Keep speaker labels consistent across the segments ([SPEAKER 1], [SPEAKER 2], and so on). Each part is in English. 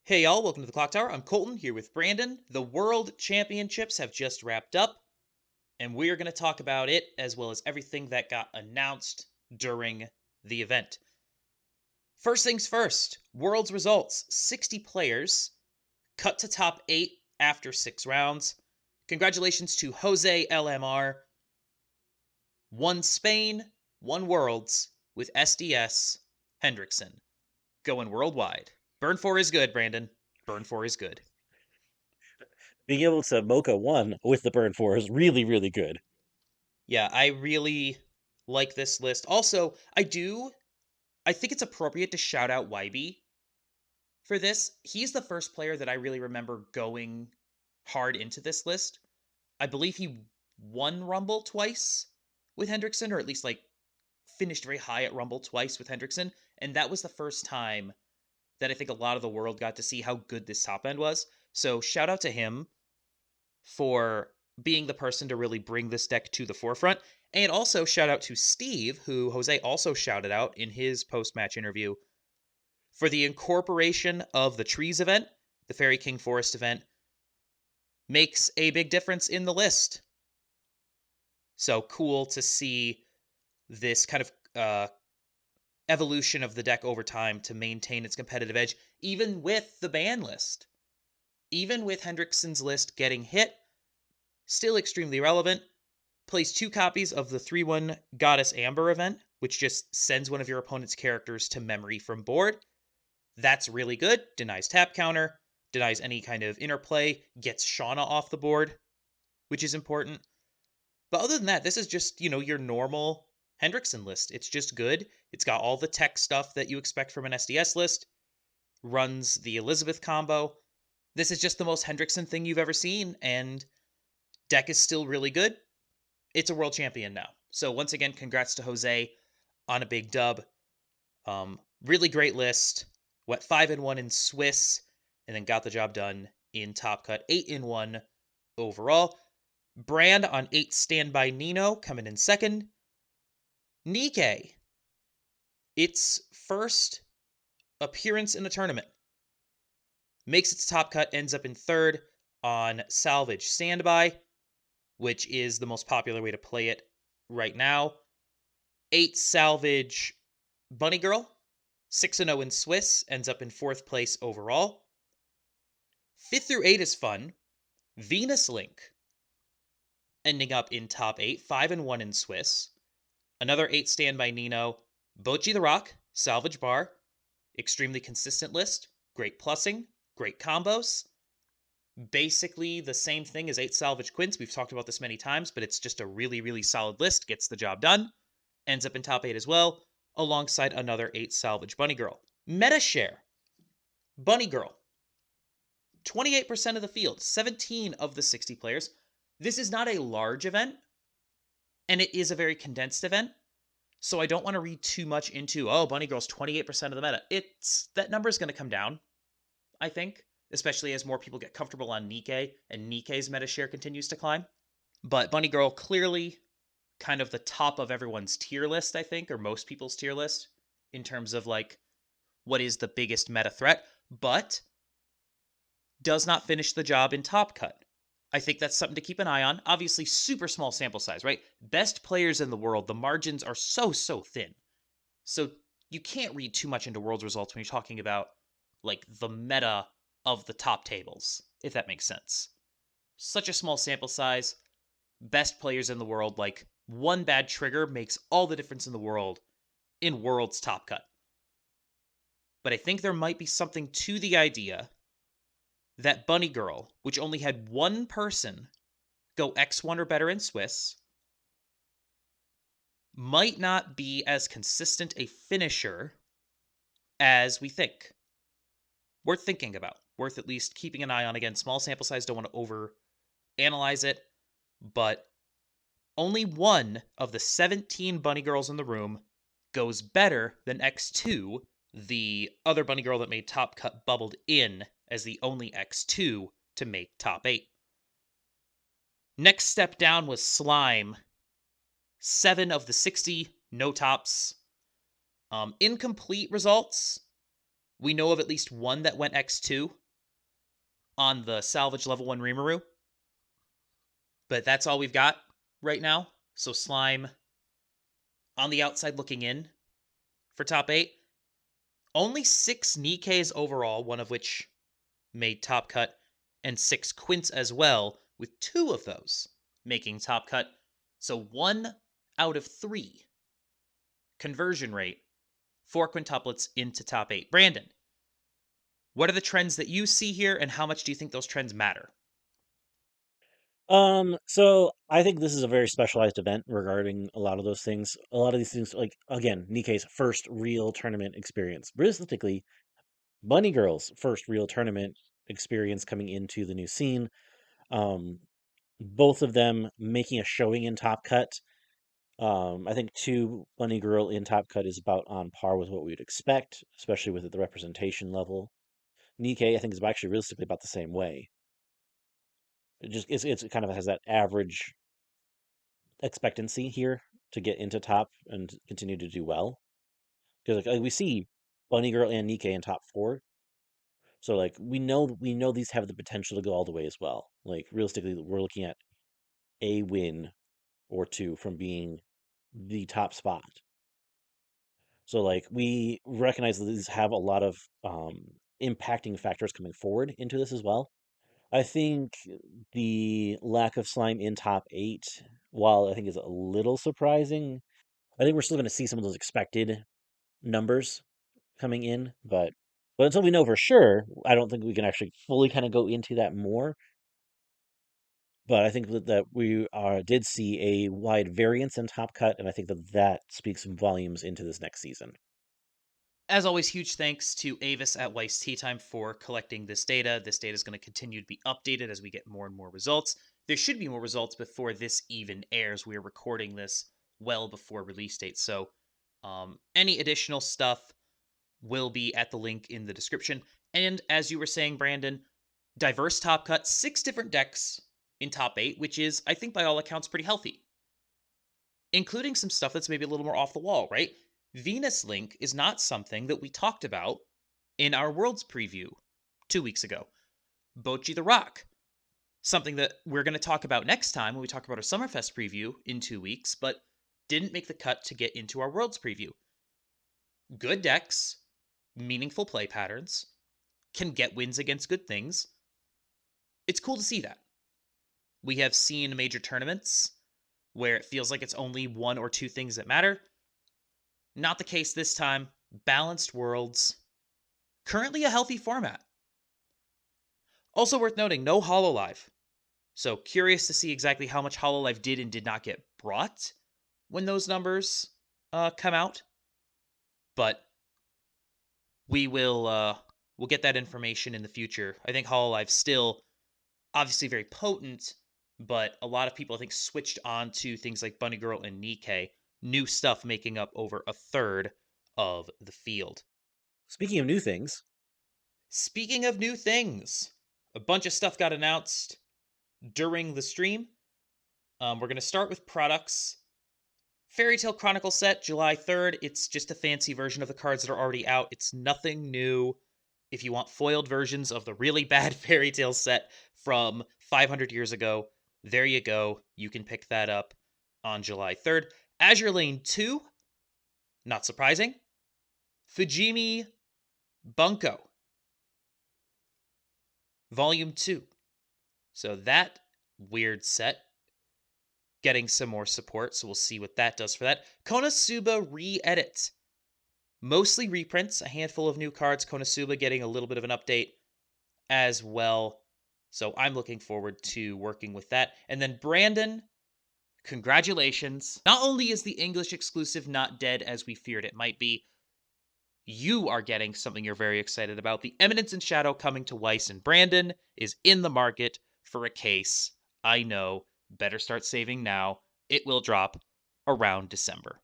[SPEAKER 1] Hey y'all, welcome to the Clock Tower. I'm Colton here with Brandon. The World Championships have just wrapped up, and we're going to talk about it as well as everything that got announced during the event. First things first, Worlds results 60 players cut to top 8 after 6 rounds. Congratulations to Jose LMR. Won Spain, won Worlds with SDS Hendrickson. Going worldwide. Burn 4 is good, Brandon. Burn 4 is good.
[SPEAKER 2] Being able to mocha one with the burn four is really, really good.
[SPEAKER 1] Yeah, I really like this list. Also, I think it's appropriate to shout out YB for this. He's the first player that I really remember going hard into this list. I believe he won Rumble twice with Hendrickson, or at least like finished very high at Rumble twice with Hendrickson. And that was the first time that I think a lot of the world got to see how good this top end was. So shout out to him for being the person to really bring this deck to the forefront. And also shout out to Steve, who Jose also shouted out in his post-match interview, for the incorporation of the trees event. The Fairy King Forest event makes a big difference in the list. So cool to see this kind of evolution of the deck over time to maintain its competitive edge, even with the ban list. Even with Hendrickson's list getting hit, still extremely relevant. Plays 2 copies of the 3/1 Goddess Amber event, which just sends one of your opponent's characters to memory from board. That's really good. Denies tap counter, denies any kind of interplay, gets Shauna off the board, which is important. But other than that, this is just, your normal Hendrickson list. It's just good. It's got all the tech stuff that you expect from an SDS list, runs the Elizabeth combo. This is just the most Hendrickson thing you've ever seen, and deck is still really good. It's a world champion now. So once again, congrats to Jose on a big dub. Really great list. Went 5-1 in Swiss, and then got the job done in Top Cut. 8-1 overall. Brand on 8 Standby Nino coming in second. Nikkei, its first appearance in a tournament, makes its Top Cut, ends up in third on Salvage Standby, which is the most popular way to play it right now. 8 Salvage Bunny Girl, 6-0 in Swiss, ends up in 4th place overall. 5th through 8 is fun. Venus Link, ending up in top 8, 5-1 in Swiss. Another 8 Standby Nino. Bochi the Rock, Salvage Bar, extremely consistent list. Great plussing, great combos. Basically the same thing as 8 Salvage Quints. We've talked about this many times, but it's just a really, really solid list. Gets the job done. Ends up in top 8 as well, alongside another 8 Salvage Bunny Girl. Meta share. Bunny Girl. 28% of the field, 17 of the 60 players. This is not a large event, and it is a very condensed event. So I don't want to read too much into, Bunny Girl's 28% of the meta. That number is going to come down, I think, especially as more people get comfortable on Nikkei and Nikkei's meta share continues to climb. But Bunny Girl clearly kind of the top of everyone's tier list, I think, or most people's tier list in terms of like what is the biggest meta threat, but does not finish the job in Top Cut. I think that's something to keep an eye on. Obviously, super small sample size, right? Best players in the world, the margins are so thin. So you can't read too much into Worlds results when you're talking about like the meta of the top tables, if that makes sense. Such a small sample size, best players in the world, like one bad trigger makes all the difference in the world in Worlds Top Cut. But I think there might be something to the idea that Bunny Girl, which only had one person go X1 or better in Swiss, might not be as consistent a finisher as we think. Worth thinking about. Worth at least keeping an eye on. Again, small sample size, don't want to over analyze it, but only one of the 17 Bunny Girls in the room goes better than X2, the other Bunny Girl that made Top Cut bubbled in as the only X2 to make top 8. Next step down was Slime. 7 of the 60, no tops. Incomplete results. We know of at least one that went X2 on the salvage level 1 Rimuru, but that's all we've got right now. So Slime on the outside looking in for top 8. Only 6 Nikkeis overall, one of which made top cut, and 6 Quints as well, with 2 of those making top cut. So 1 out of 3 conversion rate for quintuplets into top 8. Brandon, what are the trends that you see here, and how much do you think those trends matter?
[SPEAKER 2] So I think this is a very specialized event regarding a lot of those things. A lot of these things, like again, Nikkei's first real tournament experience. Realistically, Bunny Girl's first real tournament experience coming into the new scene. Um, both of them making a showing in Top Cut. I think two Bunny Girl in Top Cut is about on par with what we would expect, especially with the representation level. Nikkei, I think, is actually realistically about the same way. It kind of has that average expectancy here to get into top and continue to do well. Because like we see Bunny Girl and Nikkei in top four, so like we know these have the potential to go all the way as well. Like realistically, we're looking at a win or two from being the top spot. So like we recognize that these have a lot of impacting factors coming forward into this as well. I think the lack of slime in top eight, while I think is a little surprising, I think we're still going to see some of those expected numbers coming in, but until we know for sure, I don't think we can actually fully kind of go into that more. But I think that we did see a wide variance in top cut, and I think that speaks some volumes into this next season.
[SPEAKER 1] As always, huge thanks to Avis at Weiss Tea Time for collecting this data. This data is going to continue to be updated as we get more and more results. There should be more results before this even airs. We are recording this well before release date. So any additional stuff will be at the link in the description. And as you were saying, Brandon, diverse top cut, 6 different decks in top 8, which is, I think, by all accounts, pretty healthy, including some stuff that's maybe a little more off the wall, right? Venus Link is not something that we talked about in our Worlds preview 2 weeks ago. Bocchi the Rock, something that we're going to talk about next time when we talk about our Summerfest preview in 2 weeks, but didn't make the cut to get into our Worlds preview. Good decks, meaningful play patterns, can get wins against good things. It's cool to see that. We have seen major tournaments where it feels like it's only 1 or 2 things that matter. Not the case this time. Balanced worlds. Currently a healthy format. Also worth noting, no Hololive. So curious to see exactly how much Hololive did and did not get brought when those numbers come out. But we'll get that information in the future. I think Hololive's still obviously very potent, but a lot of people I think switched on to things like Bunny Girl and Nikkei, new stuff making up over a third of the field.
[SPEAKER 2] Speaking of new things,
[SPEAKER 1] Speaking of new things, a bunch of stuff got announced during the stream. We're going to start with products. Fairy Tale Chronicle set, July 3rd. It's just a fancy version of the cards that are already out. It's nothing new. If you want foiled versions of the really bad Fairy Tale set from 500 years ago, there you go. You can pick that up on July 3rd. Azure Lane 2, not surprising. Fujimi Bunko, Volume 2. So that weird set getting some more support, so we'll see what that does for that. Konosuba re-edit. Mostly reprints, a handful of new cards. Konosuba getting a little bit of an update as well. So I'm looking forward to working with that. And then Brandon, congratulations. Not only is the English exclusive not dead as we feared it might be, you are getting something you're very excited about. The Eminence in Shadow coming to Weiss, and Brandon is in the market for a case. I know. Better start saving now. It will drop around December.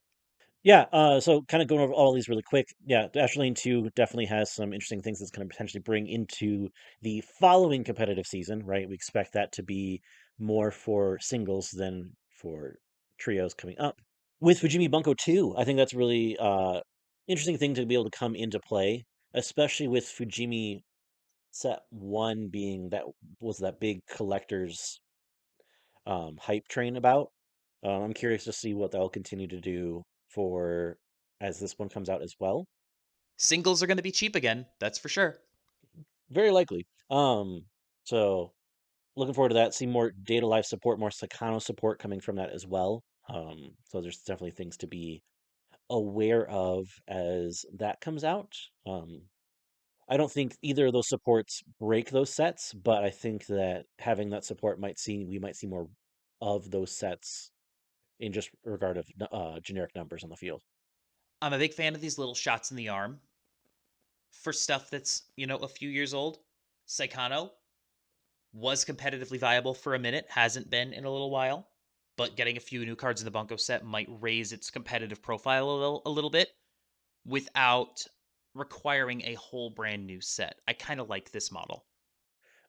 [SPEAKER 2] yeah. So kind of going over all these really quick. Yeah, Azure Lane 2 definitely has some interesting things that's going to potentially bring into the following competitive season. Right, we expect that to be more for singles than for trios coming up. With Fujimi Bunko 2, I think that's really interesting thing to be able to come into play. especially with Fujimi set 1 being that big collector's hype train about. I'm curious to see what they'll continue to do for as this one comes out as well.
[SPEAKER 1] Singles are going to be cheap again, that's for sure.
[SPEAKER 2] Very likely. So looking forward to that. See more data life support, more Sakano support coming from that as well. So there's definitely things to be aware of as that comes out. I don't think either of those supports break those sets, but I think that having that support we might see more of those sets in just regard of generic numbers on the field.
[SPEAKER 1] I'm a big fan of these little shots in the arm for stuff that's, a few years old. Saikano was competitively viable for a minute, hasn't been in a little while, but getting a few new cards in the Bunko set might raise its competitive profile a little bit without requiring a whole brand new set. I kind of like this model.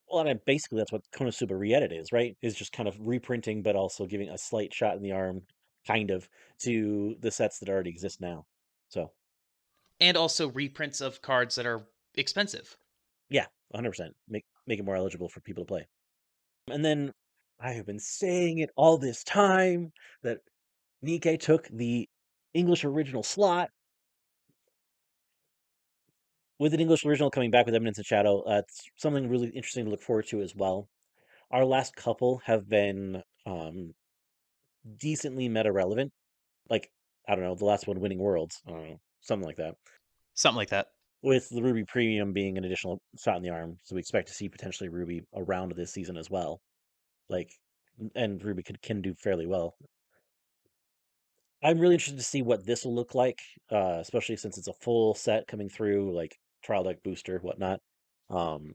[SPEAKER 2] Well, and basically that's what Konosuba Re-Edit is, right? Is just kind of reprinting, but also giving a slight shot in the arm, kind of, to the sets that already exist now. So,
[SPEAKER 1] And also reprints of cards that are expensive.
[SPEAKER 2] yeah, 100%. Make it more eligible for people to play. And then I have been saying it all this time that Nikkei took the English original slot. With an English original coming back with Eminence and Shadow, it's something really interesting to look forward to as well. Our last couple have been decently meta relevant. Like, I don't know, the last one, Winning Worlds. I don't know, something like that.
[SPEAKER 1] Something like that.
[SPEAKER 2] With the Ruby Premium being an additional shot in the arm, so we expect to see potentially Ruby around this season as well. Like, and Ruby can do fairly well. I'm really interested to see what this will look like, especially since it's a full set coming through, like trial deck booster, whatnot. Um,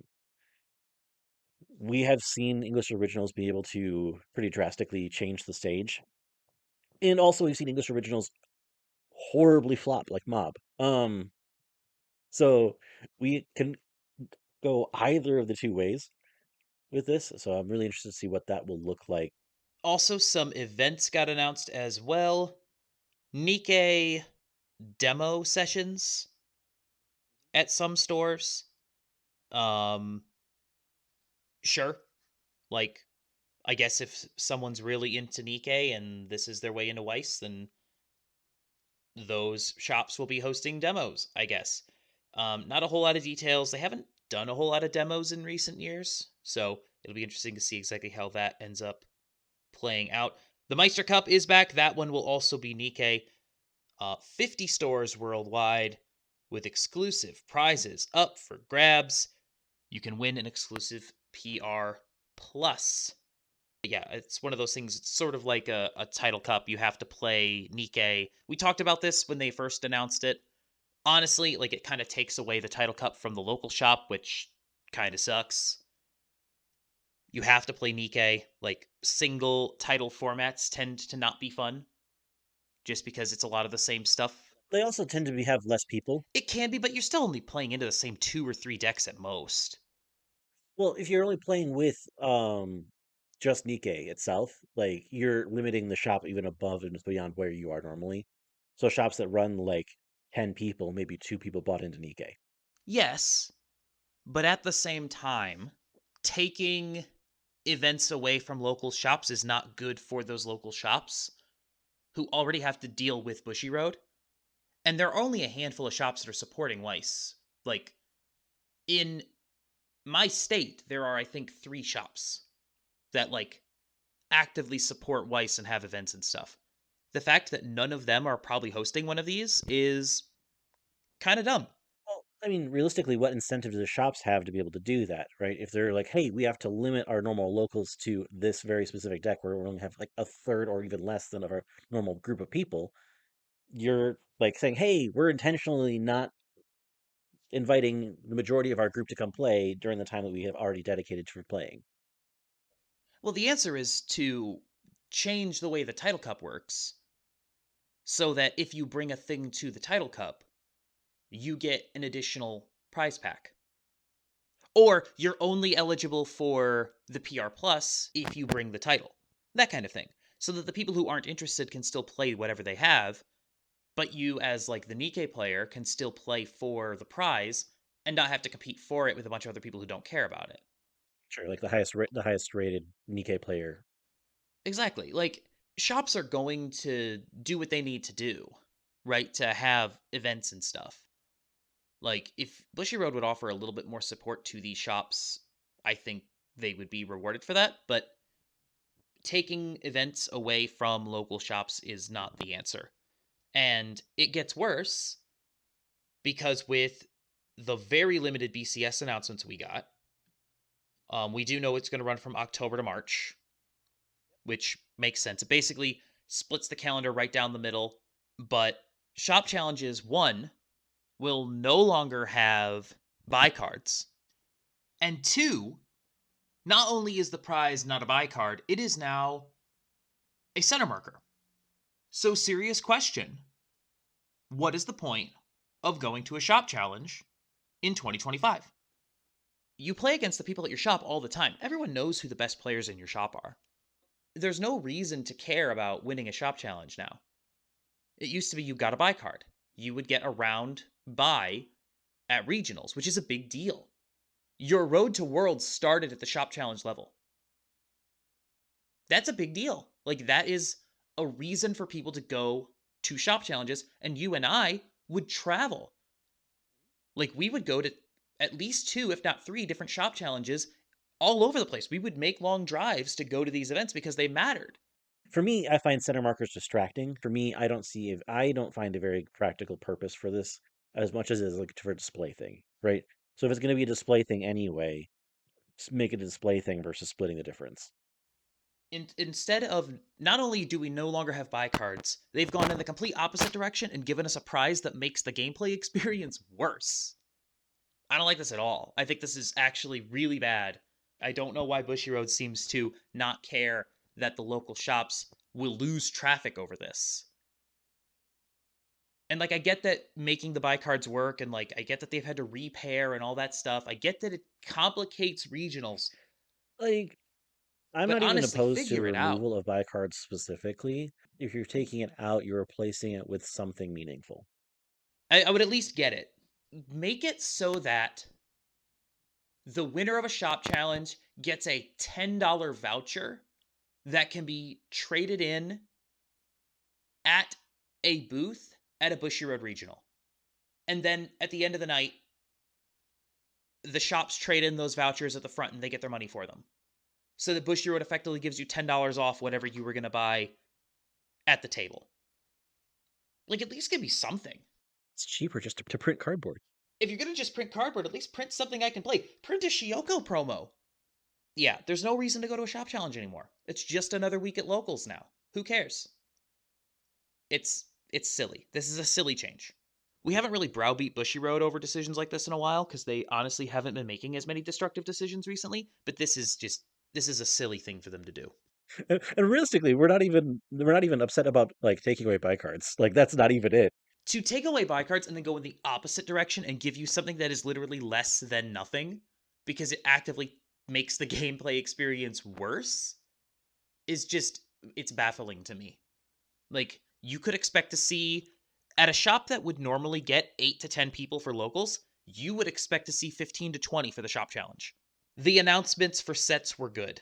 [SPEAKER 2] we have seen English originals be able to pretty drastically change the stage, and also we've seen English originals horribly flop like Mob. So we can go either of the two ways with this. So I'm really interested to see what that will look like.
[SPEAKER 1] Also, some events got announced as well. Nikkei demo sessions at some stores. Um, sure. Like, I guess if someone's really into Nikkei and this is their way into Weiss, then those shops will be hosting demos, I guess. Not a whole lot of details. They haven't done a whole lot of demos in recent years, so it'll be interesting to see exactly how that ends up playing out. The Meister Cup is back. That one will also be Nikkei. 50 stores worldwide with exclusive prizes up for grabs. You can win an exclusive PR Plus. Yeah, it's one of those things. It's sort of like a title cup. You have to play Nikkei. We talked about this when they first announced it. Honestly, like it kind of takes away the title cup from the local shop, which kind of sucks. You have to play Nikkei. Like single title formats tend to not be fun just because it's a lot of the same stuff.
[SPEAKER 2] They also tend to have less people.
[SPEAKER 1] It can be, but you're still only playing into the same 2 or 3 decks at most.
[SPEAKER 2] Well, if you're only playing with just Nikkei itself, like you're limiting the shop even above and beyond where you are normally. So shops that run like 10 people, maybe 2 people bought into Nikkei.
[SPEAKER 1] Yes, but at the same time, taking events away from local shops is not good for those local shops who already have to deal with Bushiroad. And there are only a handful of shops that are supporting Weiss. Like, in my state, there are, I think, 3 shops that, like, actively support Weiss and have events and stuff. The fact that none of them are probably hosting one of these is kind of dumb.
[SPEAKER 2] Well, I mean, realistically, what incentive do the shops have to be able to do that, right? If they're like, hey, we have to limit our normal locals to this very specific deck where we only have like a third or even less than of our normal group of people, you're like saying, hey, we're intentionally not inviting the majority of our group to come play during the time that we have already dedicated to playing.
[SPEAKER 1] Well, the answer is to change the way the title cup works so that if you bring a thing to the title cup, you get an additional prize pack. Or you're only eligible for the PR Plus if you bring the title. That kind of thing. So that the people who aren't interested can still play whatever they have, but you as like the Nikkei player can still play for the prize and not have to compete for it with a bunch of other people who don't care about it.
[SPEAKER 2] Sure, like the highest rated Nikkei player.
[SPEAKER 1] Exactly. Like, shops are going to do what they need to do, right? To have events and stuff. Like, if Bushiroad would offer a little bit more support to these shops, I think they would be rewarded for that. But taking events away from local shops is not the answer. And it gets worse because with the very limited BCS announcements we got, we do know it's going to run from October to March, which makes sense. It basically splits the calendar right down the middle. But Shop Challenges 1 will no longer have buy cards. And 2, not only is the prize not a buy card, it is now a center marker. So, serious question. What is the point of going to a shop challenge in 2025? You play against the people at your shop all the time. Everyone knows who the best players in your shop are. There's no reason to care about winning a shop challenge now. It used to be you got a buy card. You would get a round buy at regionals, which is a big deal. Your road to Worlds started at the shop challenge level. That's a big deal. Like, that is a reason for people to go to shop challenges, and you and I would travel. Like, we would go to at least 2, if not 3 different shop challenges all over the place. We would make long drives to go to these events because they mattered.
[SPEAKER 2] For me, I find center markers distracting. For me, I don't find a very practical purpose for this as much as it is like for a display thing, right? So if it's going to be a display thing anyway, just make it a display thing versus splitting the difference.
[SPEAKER 1] Instead of, not only do we no longer have buy cards, they've gone in the complete opposite direction and given us a prize that makes the gameplay experience worse. I don't like this at all. I think this is actually really bad. I don't know why Bushiroad seems to not care that the local shops will lose traffic over this. And like, I get that making the buy cards work, and like, I get that they've had to repair and all that stuff. I get that it complicates regionals,
[SPEAKER 2] Like, I'm
[SPEAKER 1] but
[SPEAKER 2] not even
[SPEAKER 1] honestly,
[SPEAKER 2] opposed to the
[SPEAKER 1] figure it out.
[SPEAKER 2] removal of buy cards specifically. If you're taking it out, you're replacing it with something meaningful.
[SPEAKER 1] I would at least get it. Make it so that the winner of a shop challenge gets a $10 voucher that can be traded in at a booth at a Bushiroad regional. And then at the end of the night, the shops trade in those vouchers at the front and they get their money for them. So that Bushiroad effectively gives you $10 off whatever you were going to buy at the table. Like, at least give me something.
[SPEAKER 2] It's cheaper just to print cardboard.
[SPEAKER 1] If you're going to just print cardboard, at least print something I can play. Print a Shioko promo. Yeah, there's no reason to go to a shop challenge anymore. It's just another week at locals now. Who cares? It's silly. This is a silly change. We haven't really browbeat Bushiroad over decisions like this in a while because they honestly haven't been making as many destructive decisions recently, but this is a silly thing for them to do.
[SPEAKER 2] And realistically, we're not even upset about like taking away buy cards. Like that's not even it.
[SPEAKER 1] To take away buy cards and then go in the opposite direction and give you something that is literally less than nothing because it actively makes the gameplay experience worse is just, it's baffling to me. Like, you could expect to see at a shop that would normally get 8 to 10 people for locals, you would expect to see 15 to 20 for the shop challenge. The announcements for sets were good.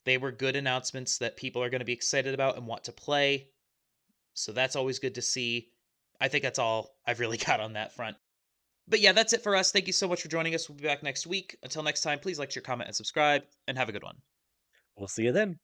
[SPEAKER 1] They were good announcements that people are going to be excited about and want to play. So that's always good to see. I think that's all I've really got on that front. But yeah, that's it for us. Thank you so much for joining us. We'll be back next week. Until next time, please like, share, comment, and subscribe, and have a good one.
[SPEAKER 2] We'll see you then.